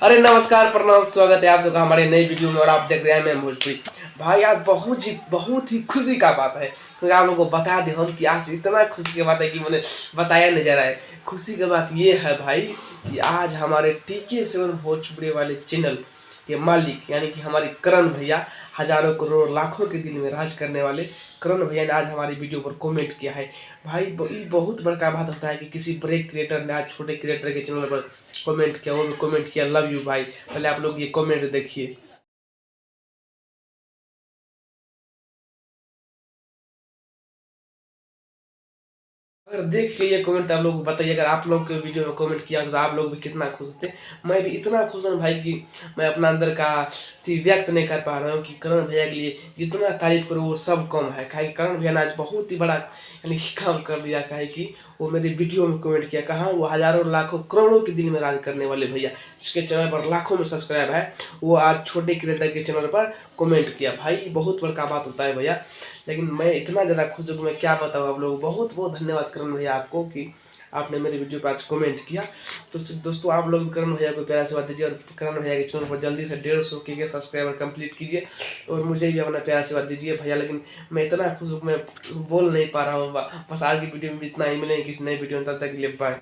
अरे नमस्कार, प्रणाम, स्वागत है आप सबका हमारे नई वीडियो में। और आप देख रहे हैं मैं भोजपुरी भाई। आज बहुत ही खुशी का बात है, क्योंकि आप लोगों को बता दें हम कि आज इतना खुशी की बात है कि मैंने बताया नहीं जा रहा है। खुशी की बात ये है भाई कि आज हमारे TK7 भोजपुरी वाले चैनल के मालिक यानी कि हमारे करण भैया, हजारों करोड़ लाखों के दिल में राज करने वाले करण भैया ने आज हमारी वीडियो पर कमेंट किया है। भाई ये बहुत बड़का बात होता है कि किसी बड़े क्रिएटर ने आज छोटे क्रिएटर के चैनल पर कमेंट किया, वो भी कमेंट किया लव यू भाई। पहले आप लोग ये कमेंट देखिए। अगर देखिए ये कमेंट, आप लोग बताइए, अगर आप लोग के वीडियो में कमेंट किया तो आप लोग भी कितना खुश होते। मैं भी इतना खुश हूँ भाई कि मैं अपना अंदर का चीज व्यक्त नहीं कर पा रहा हूँ कि करण भैया के लिए जितना तारीफ करूँ वो सब कम है। काहे कि करण भैया ने आज बहुत ही बड़ा यानी कि काम कर दिया। काहे कि वो मेरे वीडियो में कमेंट किया, कहाँ वो हजारों लाखों करोड़ों के दिल में राज करने वाले भैया जिसके चैनल पर लाखों में सब्सक्राइब है, वो आज छोटे क्रिएटर के चैनल पर कमेंट किया। भाई बहुत बड़का बात होता है भैया। लेकिन मैं इतना ज़्यादा खुश हूँ कि मैं क्या बताऊँ आप लोगों को। बहुत बहुत धन्यवाद करण भैया आपको कि आपने मेरे वीडियो पर आज कमेंट किया। तो दोस्तों आप लोग करण भैया को प्यार से बात दीजिए और करण भैया के चैनल पर जल्दी से 150 के सब्सक्राइबर कंप्लीट कीजिए और मुझे भी अपना प्यार से बात दीजिए भैया। लेकिन मैं इतना खुश हूँ, मैं बोल नहीं पा रहा हूँ। बस आज की वीडियो में इतना ही। मिलेंगे किसी नई वीडियो में, तब तक के लिए बाय।